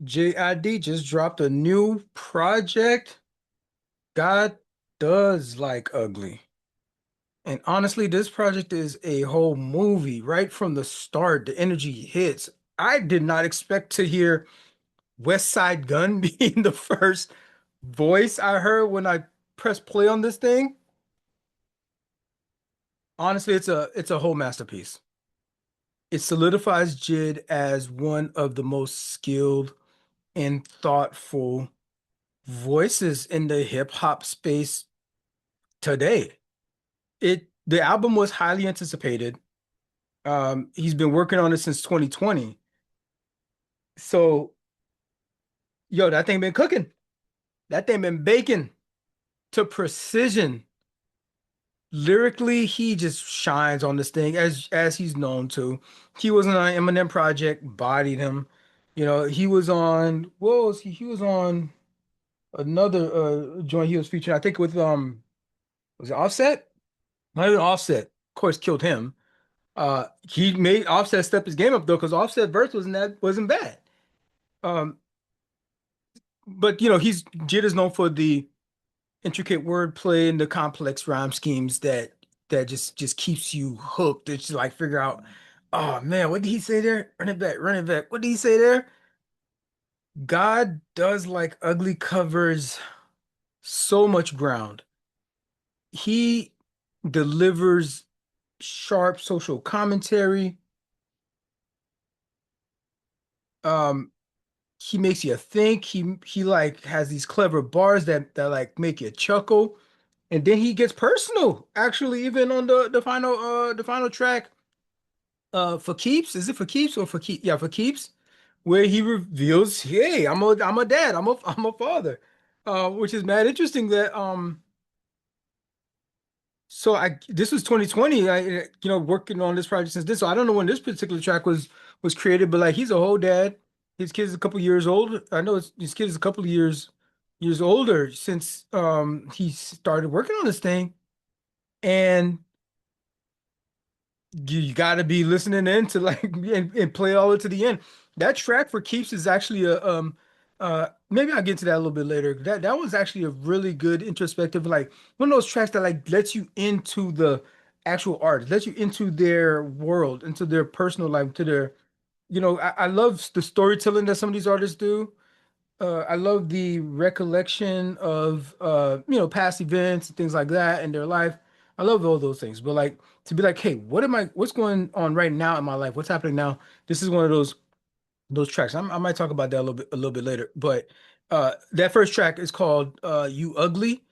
JID just dropped a new project. God does like ugly. And honestly, this project is a whole movie right from the start. The energy hits. I did not expect to hear West Side Gun being the first voice I heard when I pressed play on this thing. Honestly, it's a whole masterpiece. It solidifies JID as one of the most skilled and thoughtful voices in the hip hop space today. The album was highly anticipated. He's been working on it since 2020. So, yo, that thing been cooking. That thing been baking to precision. Lyrically, he just shines on this thing as he's known to. He was on an Eminem project, bodied him. He was on what was he? He was on another joint he was featuring, I think with was it Offset? Not even Offset. Of course, killed him. He made Offset step his game up though, because Offset verse wasn't bad. Um, but he's Jid is known for the intricate wordplay and the complex rhyme schemes that just keeps you hooked. It's just like figure out, oh man, what did he say there? Run it back, run it back. What did he say there? God does like ugly covers so much ground. He delivers sharp social commentary. Um, he makes you think. He like has these clever bars that like make you chuckle, and then he gets personal. Actually, even on the final track, for keeps. Is it for keeps or for keep? Yeah, for keeps, where he reveals, hey, I'm a dad. I'm a father, which is mad interesting. So this was 2020. Working on this project since this. So I don't know when this particular track was created, but like he's a whole dad. His kid's a couple years old. I know his kid is a couple of years older since he started working on this thing. And you got to be listening in to like and play all the way to the end. That track for Keeps is actually a maybe I'll get into that a little bit later. That was actually a really good introspective, like one of those tracks that like lets you into the actual art, lets you into their world, into their personal life, to their I love the storytelling that some of these artists do. I love the recollection of past events and things like that in their life. I love all those things. But like to be like, hey, what's going on right now in my life? What's happening now? This is one of those tracks. I might talk about that a little bit later. But that first track is called You Ugly,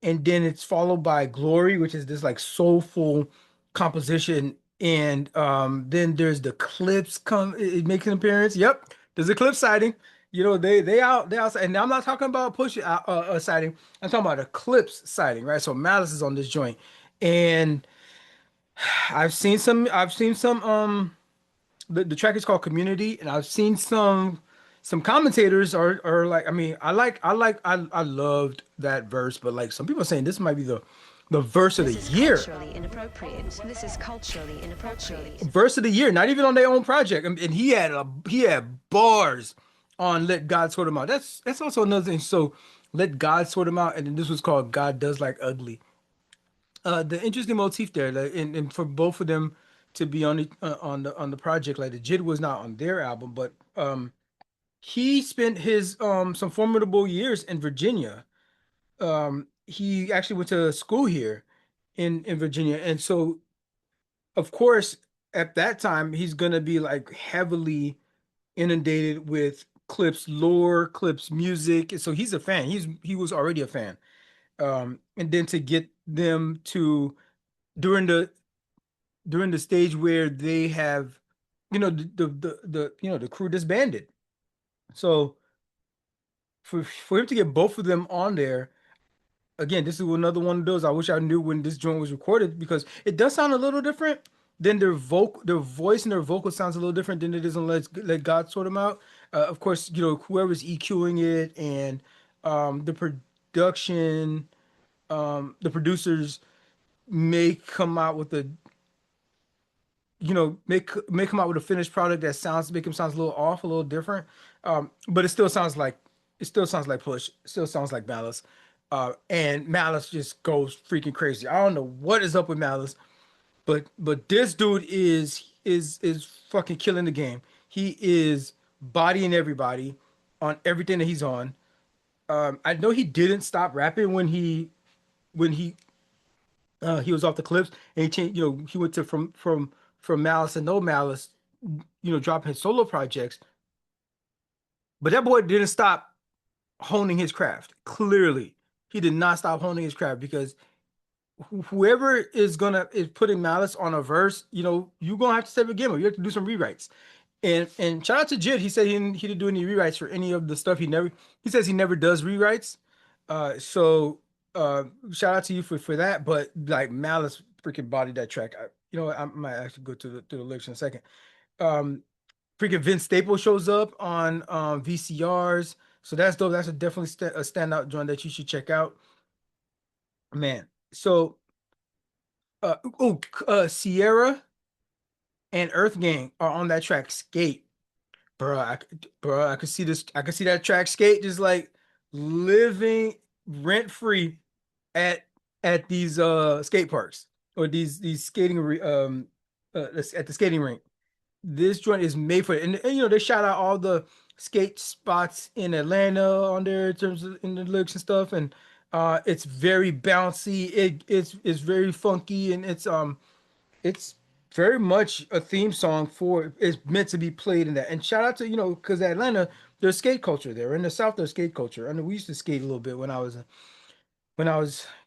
and then it's followed by Glory, which is this like soulful composition. And then there's the Clips it makes an appearance. Yep, there's a Clip sighting. They outside, and I'm not talking about push sighting. I'm talking about a Clips sighting, right? So Malice is on this joint, and I've seen some. The track is called Community, and I've seen some commentators are like, I mean, I loved that verse, but like some people are saying this might be the verse of the This is year. culturally inappropriate. This is culturally inappropriate. Verse of the year, not even on their own project. And he had bars on Let God Sort Him Out. That's also another thing. So Let God Sort Him Out, and then this was called God Does Like Ugly. The interesting motif there, like, and for both of them to be on the project, like the JID was not on their album, but he spent his some formidable years in Virginia. He actually went to school here in Virginia, and so of course at that time he's gonna be like heavily inundated with Clips lore, Clips music, and so he's a fan. He was already a fan. And then to get them to during the during the stage where they have, the crew disbanded. So for him to get both of them on there, again, this is another one of those. I wish I knew when this joint was recorded because it does sound a little different. Then their voice and their vocal sounds a little different than it is on Let God Sort Them Out. Of course, whoever's EQing it and the production, the producers may come out with a make him out with a finished product that sounds make him sounds a little off, a little different. But it still sounds like Push. It still sounds like Malice. And Malice just goes freaking crazy. I don't know what is up with Malice, but this dude is fucking killing the game. He is bodying everybody on everything that he's on. I know he didn't stop rapping when he was off the clips and he changed. He went to from Malice and No Malice. Dropping his solo projects. But that boy didn't stop honing his craft. Clearly, he did not stop honing his craft because whoever is putting Malice on a verse, you're gonna have to step again. You have to do some rewrites. And shout out to Jid. He said he didn't do any rewrites for any of the stuff. He says he never does rewrites. So shout out to you for that. But like Malice freaking bodied that track. I might actually go to the lyrics in a second. Um, Freaking Vince Staples shows up on VCRs. So that's dope. That's definitely a standout joint that you should check out, man. So Sierra and Earth Gang are on that track Skate. Bro, I could see this. I could see that track Skate just like living rent free at these skate parks or these skating at the skating rink. This joint is made for it. And they shout out all the skate spots in Atlanta on there in terms of in the lyrics and stuff. And it's very bouncy. It's very funky and it's very much a theme song for it's meant to be played in that. And shout out to, because Atlanta, there's skate culture there. In the South, there's skate culture. I know we used to skate a little bit when I was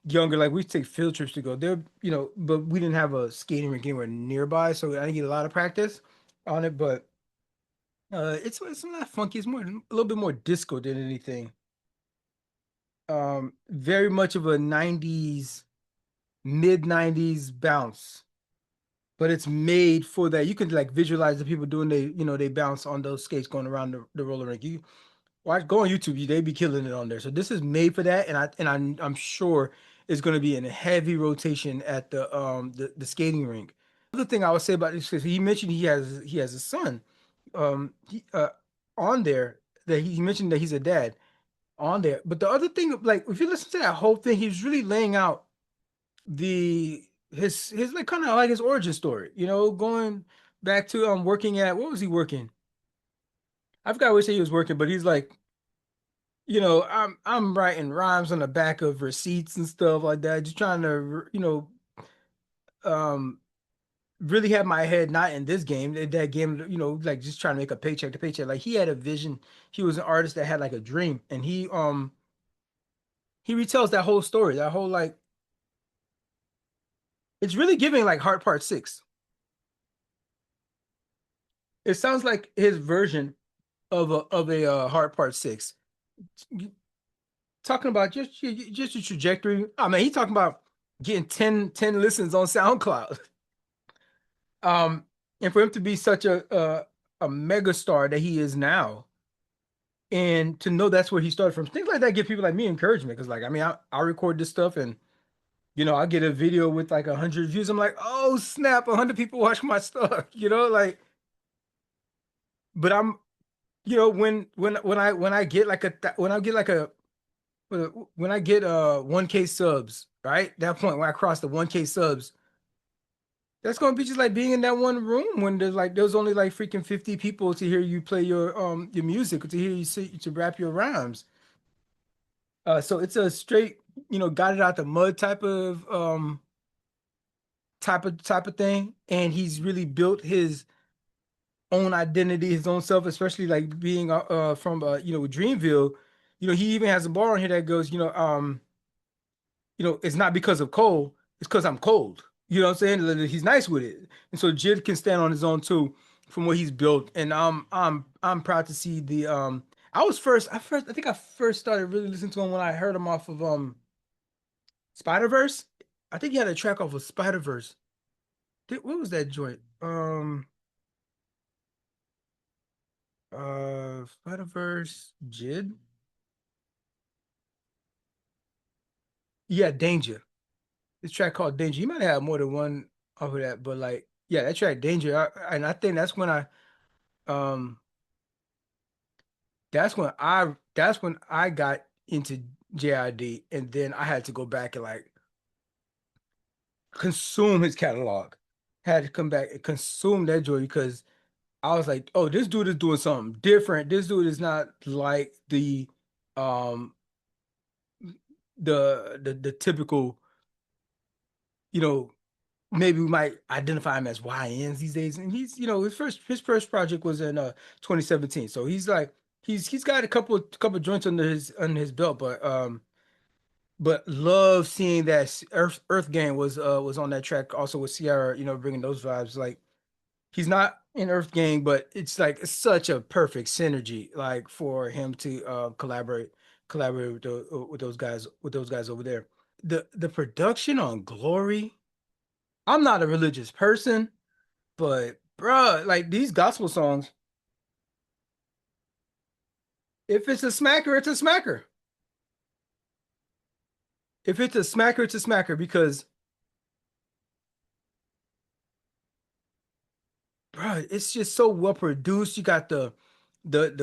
younger. Like we used to take field trips to go there, but we didn't have a skating rink anywhere nearby, so I didn't get a lot of practice on it. But it's not funky. It's more a little bit more disco than anything. Very much of a '90s, mid '90s bounce, but it's made for that. You can like visualize the people doing they bounce on those skates going around the roller rink. You go on YouTube, they be killing it on there. So this is made for that, and I'm sure it's going to be in a heavy rotation at the skating rink. Other thing I would say about this is he mentioned he has a son, he on there that he mentioned that he's a dad on there. But the other thing, like if you listen to that whole thing, he's really laying out the his like kind of like his origin story, going back to working at what was he working? I forgot what he was working, but he's like, I'm writing rhymes on the back of receipts and stuff like that, just trying to, um really have my head not in this game, that game, like just trying to make a paycheck to paycheck. Like he had a vision. He was an artist that had like a dream, and he retells that whole story, that whole like it's really giving like Heart Part 6. It sounds like his version of a Heart Part 6. Talking about just your trajectory. I mean, he talking about getting ten listens on SoundCloud. Um, and for him to be such a mega star that he is now, and to know that's where he started from, things like that give people like me encouragement. Because like, I mean, I record this stuff, and I get a video with like 100 views. I'm like, oh snap, 100 people watch my stuff. Like, but I'm, when I get like when I get like a when I get 1K subs, right? That point when I cross the 1K subs, that's gonna be just like being in that one room when there's only like freaking 50 people to hear you play your music, or to hear you to rap your rhymes. So it's a straight, got it out the mud type of thing. And he's really built his own identity, his own self, especially like being from Dreamville. He even has a bar on here that goes, it's not because of Cole, it's because I'm cold. You know what I'm saying? Like, he's nice with it. And so Jid can stand on his own too from what he's built. And I'm proud to see the I think I first started really listening to him when I heard him off of Spider-Verse. I think he had a track off of Spider-Verse. What was that joint? Spider-Verse Jid? Yeah, Danger. This track called Danger. You might have more than one off of that, but like, yeah, that track Danger. And I think that's when um that's when I got into JID, and then I had to go back and like consume his catalog. Had to come back and consume that joy because I was like, oh, this dude is doing something different. This dude is not like um the typical, you know, maybe we might identify him as YNs these days. And he's, his first project was in 2017. So he's like he's got a couple joints under his belt, but love seeing that Earth Gang was on that track also with Sierra, bringing those vibes. Like he's not in Earth Gang, but it's like it's such a perfect synergy like for him to collaborate with those guys over there. The production on Glory, I'm not a religious person, but bruh, like these gospel songs, if it's a smacker, it's a smacker. If it's a smacker, it's a smacker because bruh, it's just so well produced. You got the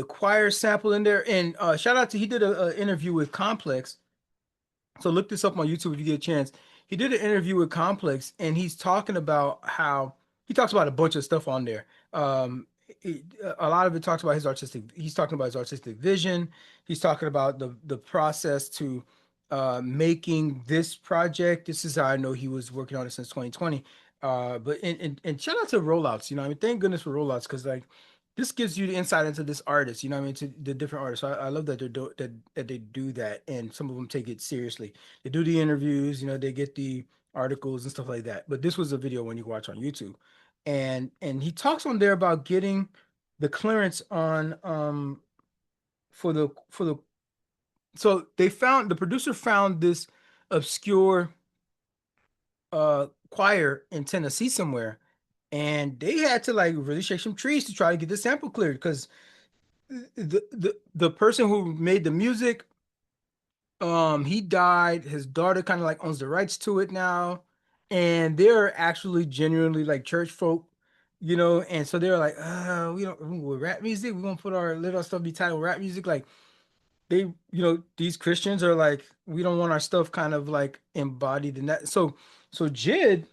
choir sample in there, and shout out to he did a interview with Complex. So look this up on YouTube if you get a chance. He did an interview with Complex, and he's talking about how he talks about a bunch of stuff on there. A lot of it talks about his artistic. He's talking about his artistic vision. He's talking about the process to making this project. This is how I know he was working on it since 2020. But and shout out to rollouts. I mean, thank goodness for rollouts because like this gives you the insight into this artist, what I mean, to the different artists. So I love that that they do that, and some of them take it seriously. They do the interviews, they get the articles and stuff like that. But this was a video when you watch on YouTube, and he talks on there about getting the clearance on for the so the producer found this obscure choir in Tennessee somewhere, and they had to like really shake some trees to try to get the sample cleared because the person who made the music, he died. His daughter kind of like owns the rights to it now, and they're actually genuinely like church folk, and so they're like, we don't with rap music, we gonna put our let our stuff be titled rap music. Like they, these Christians are like, we don't want our stuff kind of like embodied in that. So Jid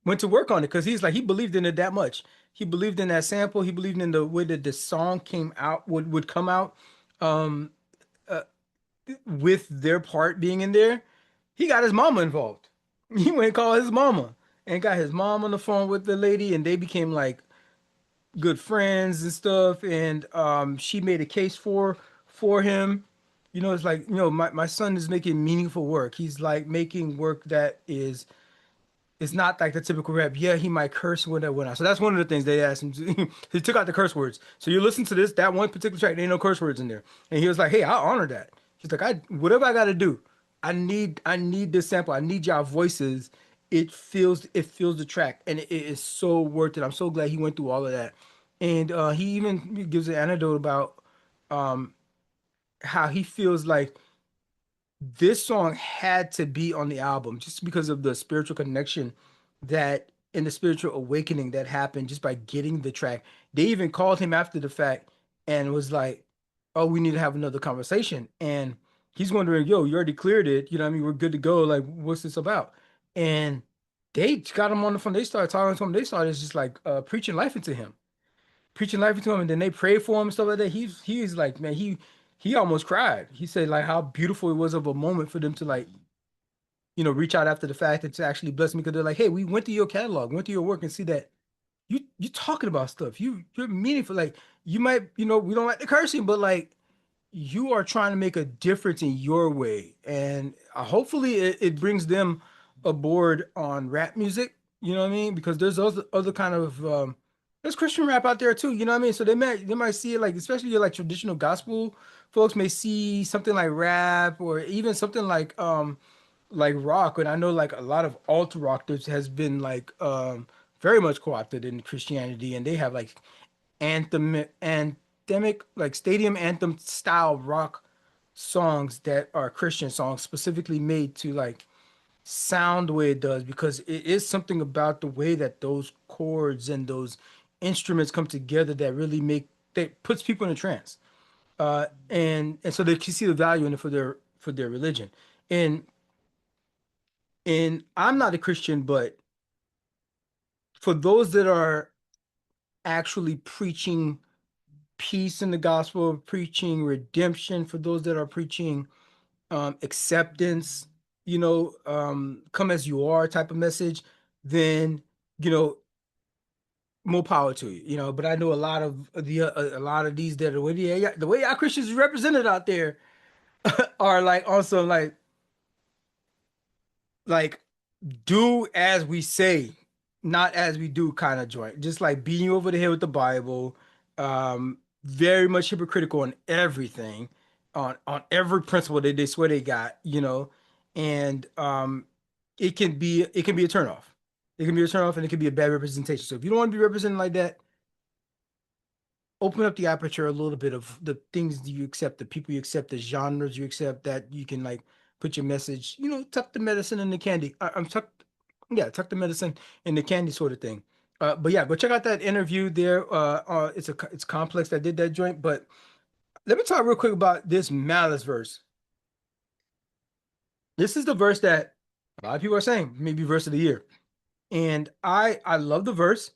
went to work on it because he's like he believed in it that much. He believed in that sample. He believed in the way that the song came out would come out um uh, with their part being in there. He got his mama involved. He went and called his mama and got his mom on the phone with the lady, and they became like good friends and stuff. And she made a case for him. It's like, my son is making meaningful work. He's like making work that is it's not like the typical rap. Yeah, he might curse when that went out. So that's one of the things they asked him to. He took out the curse words. So you listen to that one particular track, there ain't no curse words in there. And he was like, "Hey, I honor that." He's like, "I whatever I got to do, I need this sample. I need y'all voices. It feels the track, and it is so worth it. I'm so glad he went through all of that." And he even gives an anecdote about how he feels like this song had to be on the album just because of the spiritual connection that and the spiritual awakening that happened just by getting the track. They even called him after the fact and was like, "Oh, we need to have another conversation." And he's wondering, "Yo, you already cleared it. I mean, we're good to go. Like, what's this about?" And they got him on the phone. They started talking to him. They started just like preaching life into him, and then they prayed for him and stuff like that. He's like, man, he almost cried. He said like how beautiful it was of a moment for them to like, reach out after the fact and to actually bless me because they're like, hey, we went through your catalog, went through your work and see that you talking about stuff. You're meaningful. Like you might, we don't like the cursing, but like you are trying to make a difference in your way, and hopefully it brings them aboard on rap music. You know what I mean? Because there's other kind of there's Christian rap out there too. You know what I mean? So they might see it like, especially like traditional gospel folks may see something like rap or even something like rock. And I know like a lot of alt rock has been like very much co-opted in Christianity, and they have like anthemic like stadium anthem style rock songs that are Christian songs specifically made to like sound the way it does because it is something about the way that those chords and those instruments come together that really make that puts people in a trance. And so they can see the value in it for their religion. And and I'm not a Christian, but for those that are actually preaching peace in the gospel, preaching redemption, for those that are preaching acceptance, come as you are type of message, then you know more power to you. But I know a lot of these that are the way y'all Christians is represented out there are like also like do as we say, not as we do kind of joint. Just like beating you over the head with the Bible, very much hypocritical on everything, on every principle that they swear they got, and it can be a turnoff. It can be a turnoff and it can be a bad representation. So if you don't want to be represented like that, open up the aperture a little bit of the things that you accept, the people you accept, the genres you accept, that you can like put your message, tuck the medicine in the candy. I'm tuck the medicine in the candy sort of thing. But yeah, go check out that interview there. It's Complex that did that joint. But let me talk real quick about this Malice verse. This is the verse that a lot of people are saying maybe verse of the year, and I love the verse,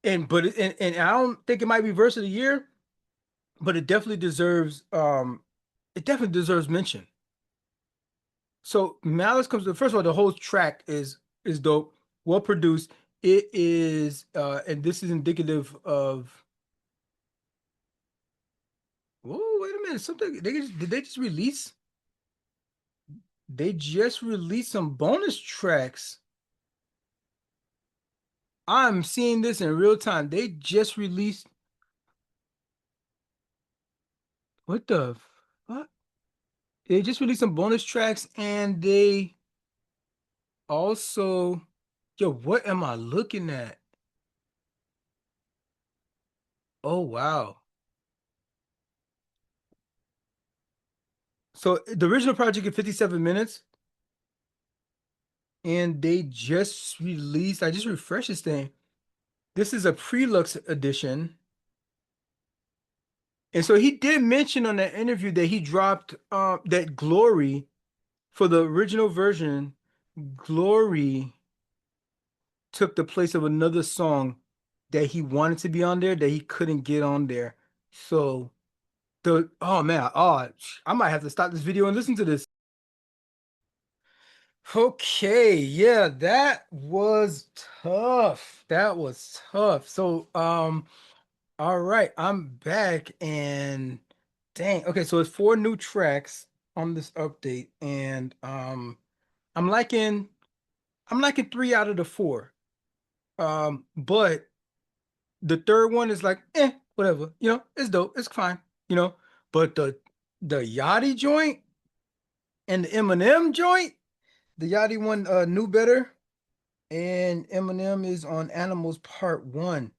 and I don't think it might be verse of the year, but it definitely deserves mention. So Malice comes to first of all, the whole track is dope, well produced. It is and this is indicative of whoa, wait a minute, something did they just release? They just released some bonus tracks. I'm seeing this in real time. They just released what the fuck? They just released some bonus tracks and they also yo, what am I looking at? Oh wow. So the original project is 57 minutes, and they just released. I just refreshed this thing. This is a Prelux edition, and so he did mention on that interview that he dropped that Glory for the original version. Glory took the place of another song that he wanted to be on there that he couldn't get on there. So the oh man, I might have to stop this video and listen to this. Okay, yeah, that was tough. That was tough. So, all right, I'm back and dang. Okay, so it's four new tracks on this update, and I'm liking I'm liking three out of the four. But the third one is like, whatever. It's dope. It's fine. You know, but the Yachty joint and the Eminem joint, the Yachty one knew better. And Eminem is on Animals Part One.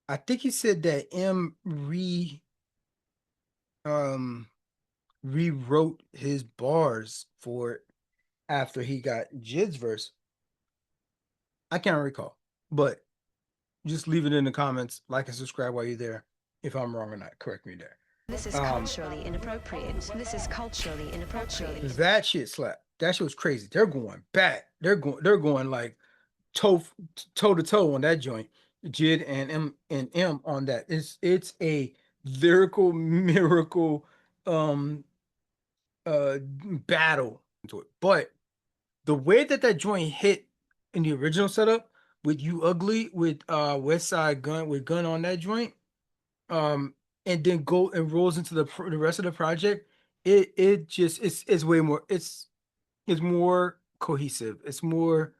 I think he said that M um rewrote his bars for it after he got JID's verse. I can't recall, but just leave it in the comments, like and subscribe while you're there. If I'm wrong or not, correct me there. This is Um, culturally inappropriate. This is culturally inappropriate. that shit slapped. That shit was crazy. They're going back. They're going like toe toe to toe on that joint. JID and M on that. It's a lyrical miracle um battle to it. But the way that that joint hit in the original setup with You Ugly with West Side Gun with Gun on that joint, um, and then go and rolls into the rest of the project, it just it's way more it's more cohesive. It's more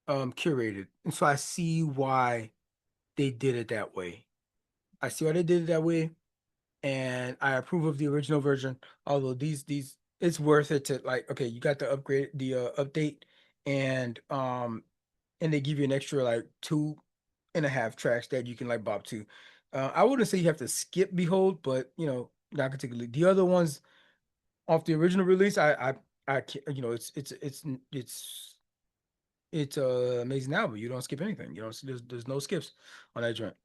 curated. And so I see why they did it that way. I see why they did it that way, and I approve of the original version. Although these it's worth it to like okay, you got the upgrade the update and they give you an extra like 2.5 tracks that you can like bop to. I wouldn't say you have to skip Behold, but not particularly. The other ones off the original release, I can't, it's amazing album. You don't skip anything. There's no skips on that joint.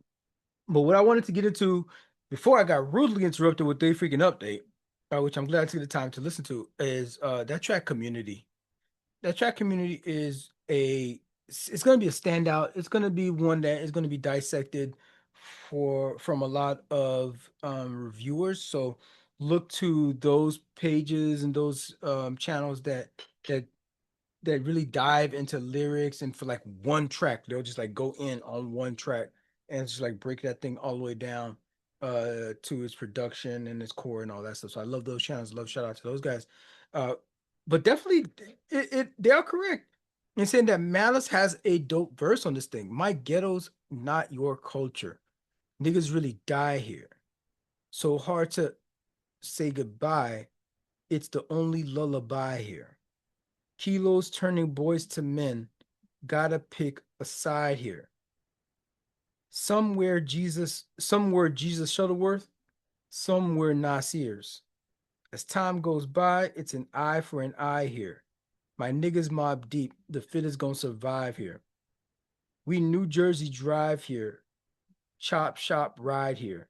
But what I wanted to get into before I got rudely interrupted with Day Freaking Update, which I'm glad I took the time to listen to, is that track community. That track community is it's going to be a standout. It's going to be one that is going to be dissected from a lot of reviewers. So look to those pages and those channels that that really dive into lyrics and for like one track. They'll just like go in on one track and just like break that thing all the way down to its production and its core and all that stuff. So I love those channels. Love shout out to those guys. Uh but definitely they are correct in saying that Malice has a dope verse on this thing. My ghetto's not your culture. Niggas really die here. So hard to say goodbye. It's the only lullaby here. Kilos turning boys to men. Gotta pick a side here. Somewhere Jesus Shuttleworth, somewhere Nasir's. As time goes by, it's an eye for an eye here. My niggas mob deep, the fittest gonna survive here. We New Jersey drive here, chop shop ride here.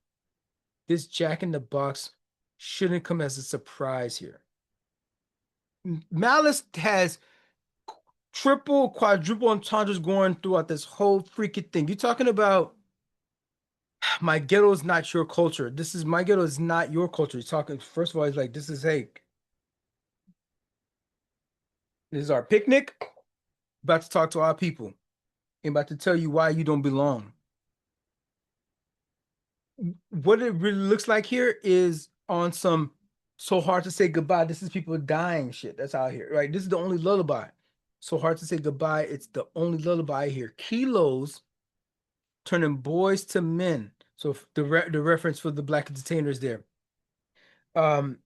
This Jack in the Box shouldn't come as a surprise here. Malice has triple, quadruple entendres going throughout this whole freaking thing. You're talking about my ghetto is not your culture. This is my ghetto is not your culture. He's talking, first of all, he's like, this is hey, this is our picnic. About to talk to our people. And about to tell you why you don't belong. What it really looks like here is on some so hard to say goodbye. This is people dying shit. That's out here, right? This is the only lullaby. So hard to say goodbye. It's the only lullaby here. Kilos turning boys to men. So the reference for the black entertainers there. Um,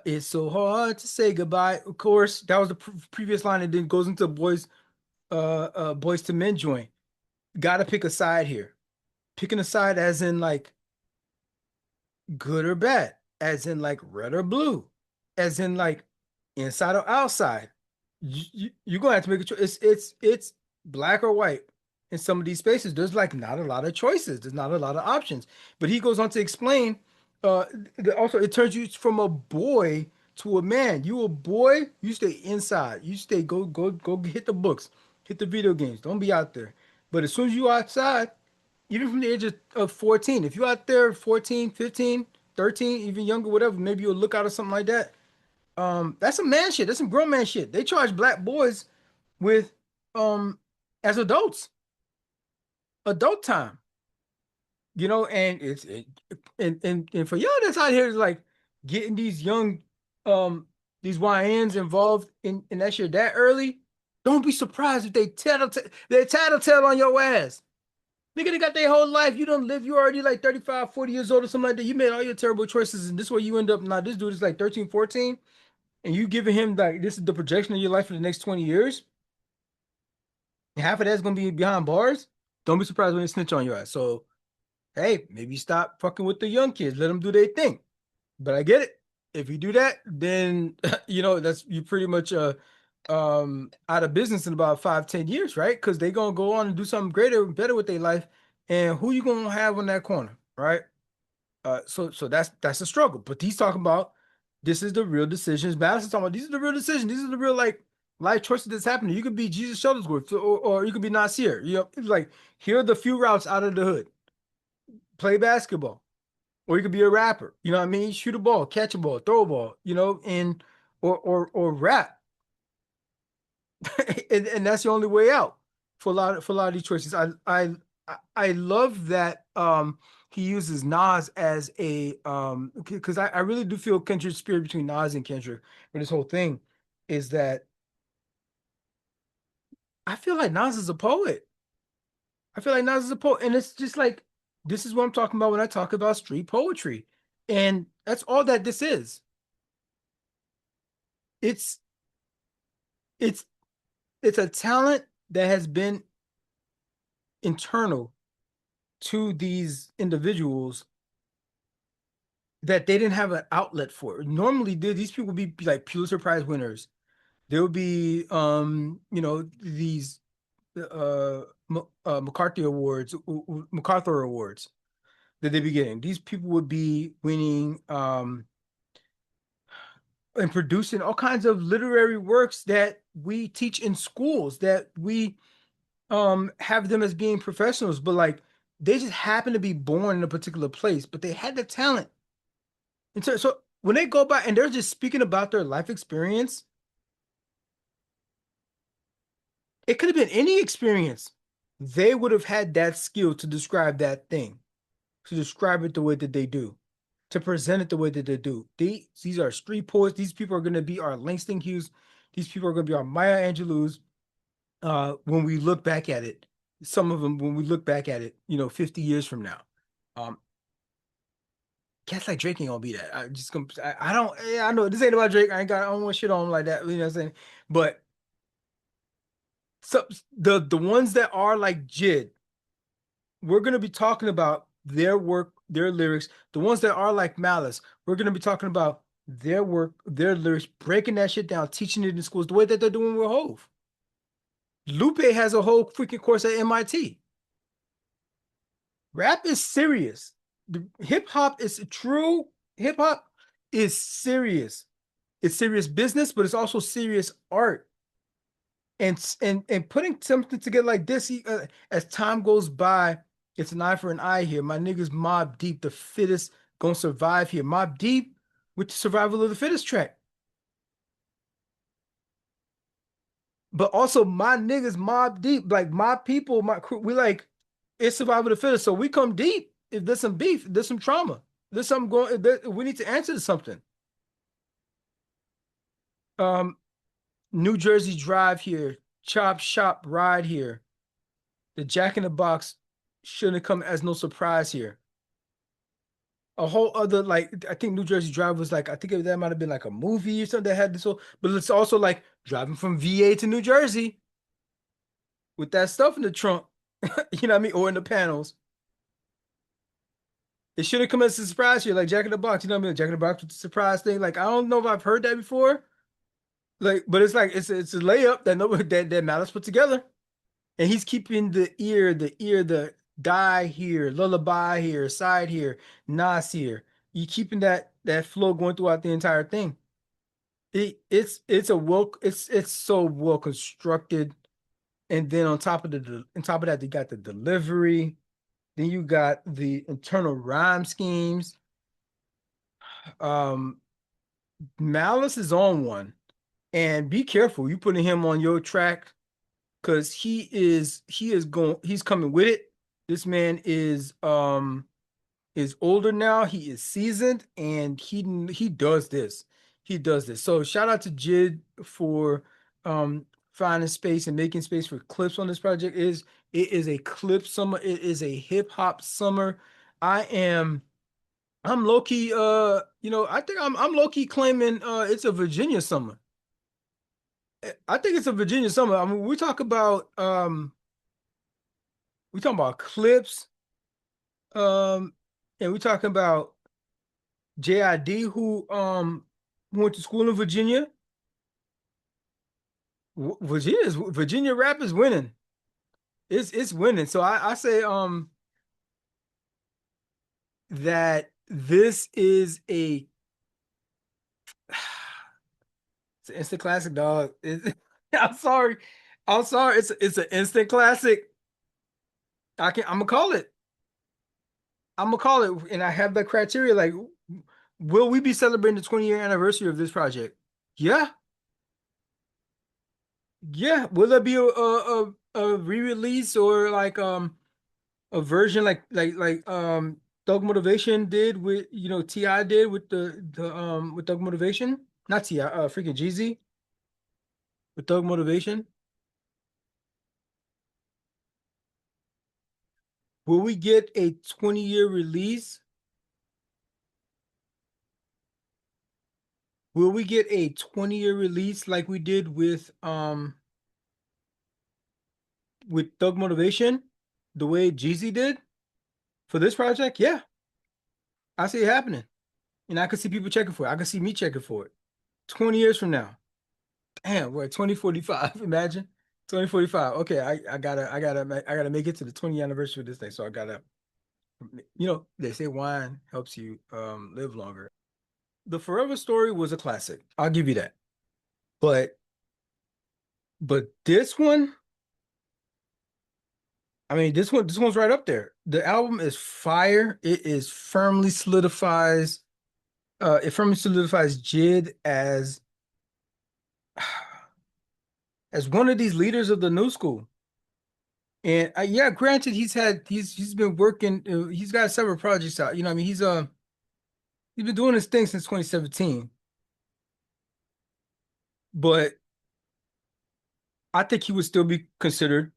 it's so hard to say goodbye. Of course, that was the previous line, and then goes into boys to men joint. Got to pick a side here. Picking a side as in like good or bad, as in like red or blue, as in like inside or outside. You're gonna have to make a choice. It's black or white in some of these spaces. There's like not a lot of choices. There's not a lot of options. But he goes on to explain. Also, it turns you from a boy to a man. You a boy, you stay inside. You stay go hit the books, hit the video games. Don't be out there. But as soon as you outside, even from the age of 14, if you're out there 14, 15, 13, even younger, whatever, maybe you'll look out or something like that. That's some man shit. That's some grown man shit. They charge black boys with as adults, adult time, and and for y'all that's out here like getting these young these YNs involved in that shit that early, don't be surprised if they tattletale on your ass. Nigga, they got their whole life. You don't live. You already like 35, 40 years old or something like that. You made all your terrible choices, and this way you end up. Now, this dude is like 13, 14, and you giving him like this is the projection of your life for the next 20 years. And half of that's gonna be behind bars. Don't be surprised when they snitch on your ass. So, hey, maybe stop fucking with the young kids. Let them do their thing. But I get it. If you do that, then that's you pretty much out of business in about 5, 10 years, right? Because they gonna go on and do something greater and better with their life. And who you gonna have on that corner, right? So that's a struggle. But he's talking about this is the real decisions. Madison's talking about these are the real decisions. These are the real like life choices that's happening. You could be Jesus Shuttlesworth or you could be Nasir. It's like here are the few routes out of the hood. Play basketball. Or you could be a rapper. You know what I mean? Shoot a ball, catch a ball, throw a ball, and or rap. and that's the only way out for a lot of these choices. I love that he uses Nas as a because I really do feel kindred spirit between Nas and Kendrick for this whole thing is that I feel like Nas is a poet. I feel like Nas is a poet, and it's just like this is what I'm talking about when I talk about street poetry, and that's all that this is. It's it's it's a talent that has been internal to these individuals that they didn't have an outlet for. Normally, these people would be like Pulitzer Prize winners. There would be, these MacArthur Awards that they be getting. These people would be winning and producing all kinds of literary works that we teach in schools, that we have them as being professionals, but like they just happen to be born in a particular place, but they had the talent. And so when they go by and they're just speaking about their life experience, it could have been any experience. They would have had that skill to describe that thing, to describe it the way that they do, to present it the way that they do. These are street poets. These people are going to be our Langston Hughes. These people are going to be our Maya Angelou's. When we look back at it, some of them, when we look back at it, 50 years from now, um, cats like Drake ain't gonna be that. I don't, yeah, I know this ain't about Drake. I don't want shit on him like that. You know what I'm saying? But so the ones that are like JID, we're gonna be talking about their work, their lyrics. The ones that are like Malice, we're gonna be talking about their work, their lyrics, breaking that shit down, teaching it in schools the way that they're doing with Hove. Lupe has a whole freaking course at MIT. Rap is serious. The hip hop is true. Hip hop is serious. It's serious business, but it's also serious art. And putting something together like this, as time goes by, it's an eye for an eye here. My niggas Mob Deep, the fittest gonna survive here. Mob Deep with the survival of the fittest track. But also my niggas Mob Deep, like my people, my crew, we like it's survival of the fittest. So we come deep if there's some beef, if there's some trauma, if there's something going, we need to answer to something. Um, New Jersey Drive here, Chop Shop Ride here. The Jack in the Box shouldn't come as no surprise here. A whole other like I think New Jersey Drive was like I think that might have been like a movie or something that had this whole, but it's also like driving from VA to New Jersey with that stuff in the trunk, you know what I mean, or in the panels. It should have come as a surprise here, like Jack in the Box. You know what I mean? Jack in the Box with the surprise thing. Like I don't know if I've heard that before. Like, but it's like it's a layup that nobody that Malice put together. And he's keeping the die here, lullaby here, side here, Nas here. You keeping that flow going throughout the entire thing. It's so well constructed. And then on top of that, you got the delivery. Then you got the internal rhyme schemes. Um, Malice is on one. And be careful, you putting him on your track because he's coming with it. This man is older now. He is seasoned and he does this. He does this. So shout out to JID for finding space and making space for clips on this project. It is a clip summer. It is a hip hop summer. I am I'm low key I think I'm low key claiming it's a Virginia summer. I think it's a Virginia summer. I mean, we talking about clips, um, and we talking about JID who went to school in Virginia. Virginia rap is winning. It's winning. So I say that this is it's an instant classic, dog. I'm sorry. I'm sorry. It's an instant classic. I'm gonna call it. I'm gonna call it, and I have the criteria. Like, will we be celebrating the 20-year anniversary of this project? Yeah, yeah. Will there be a re-release or like a version like Thug Motivation did with Ti did with the with Thug Motivation? Not Ti, freaking Jeezy with Thug Motivation. Will we get a 20-year release? Will we get a 20-year release like we did with Thug Motivation, the way Jeezy did for this project? Yeah, I see it happening. And I can see people checking for it. I can see me checking for it. 20 years from now. Damn, we're at 2045. Imagine. 2045. Okay, I gotta make it to the 20th anniversary of this thing. So I gotta, they say wine helps you live longer. The Forever Story was a classic. I'll give you that. But this one, I mean, this one's right up there. The album is fire. It firmly solidifies JID as one of these leaders of the new school. And yeah, granted, he's been working. He's got several projects out. I mean, he's been doing his thing since 2017. But I think he would still be considered,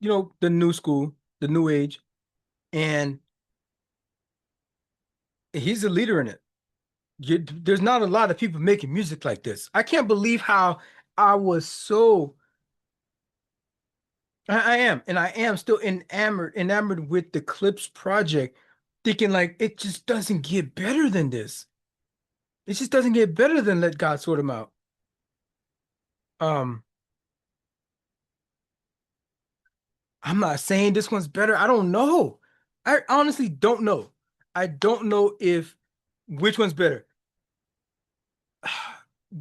the new school, the new age, and he's a leader in it. There's not a lot of people making music like this. I can't believe how I was so. I am, and I am still enamored with the Clips project, thinking like it just doesn't get better than this. It just doesn't get better than Let God Sort Him Out. Um, I'm not saying this one's better. I don't know. I honestly don't know. I don't know if which one's better.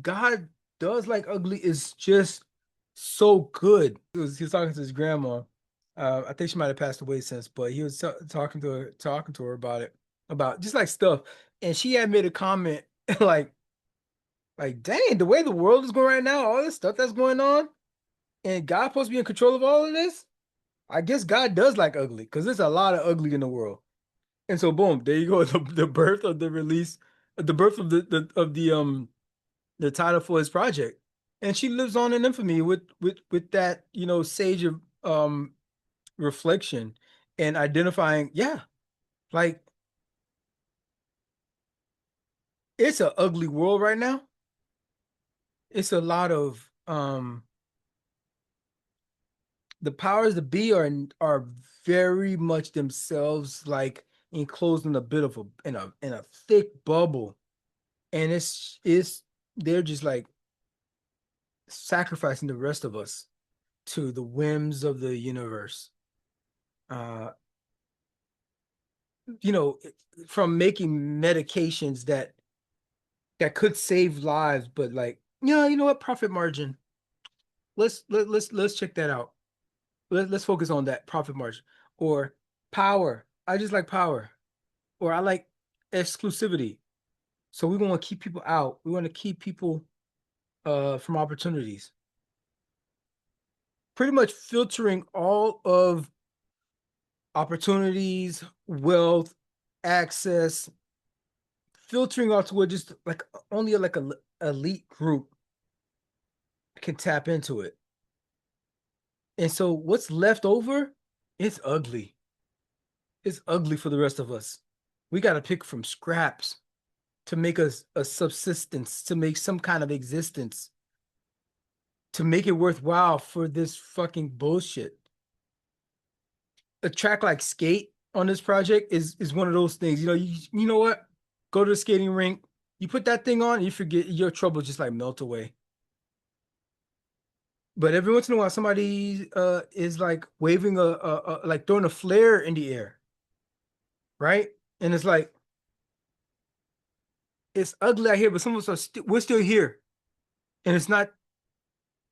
God Does Like Ugly is just so good. He was talking to his grandma. I think she might have passed away since, but he was talking to her about it, about just like stuff. And she had made a comment like, dang, the way the world is going right now, all this stuff that's going on, and God supposed to be in control of all of this. I guess God does like ugly because there's a lot of ugly in the world. And so, boom, there you go. The birth of the release, the birth of the title for his project, and she lives on in infamy with that sage of reflection and identifying. Yeah, like it's an ugly world right now. It's a lot of the powers that be are very much themselves like enclosed in a bit of a thick bubble, and it's they're just like sacrificing the rest of us to the whims of the universe. Uh, you know, from making medications that could save lives, but like, yeah, you know what? Profit margin. Let's check that out. Let's focus on that profit margin. Or power. I just like power. Or I like exclusivity. So we want to keep people out. We want to keep people from opportunities. Pretty much filtering all of opportunities, wealth, access, filtering out to where just like only like a elite group can tap into it. And so what's left over, it's ugly. It's ugly for the rest of us. We got to pick from scraps to make us a subsistence, to make some kind of existence, to make it worthwhile for this fucking bullshit. A track like Skate on this project is one of those things. You know what? Go to the skating rink, you put that thing on, you forget your trouble just like melt away. But every once in a while, somebody is like waving like throwing a flare in the air, right? And it's like it's ugly out here, but some of us we're still here, and it's not,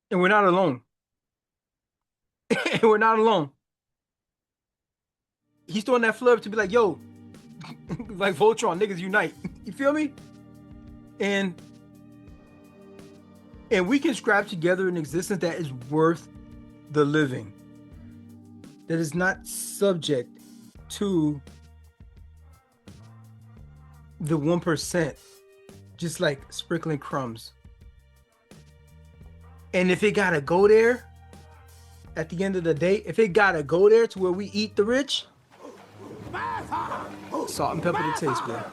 and we're not alone, and we're not alone. He's throwing that flare up to be like, yo, like Voltron, niggas unite. You feel me? And we can scrap together an existence that is worth the living, that is not subject to the 1%, just like sprinkling crumbs. And if it gotta go there, at the end of the day, if it gotta go there to where we eat the rich, salt and pepper to taste, man.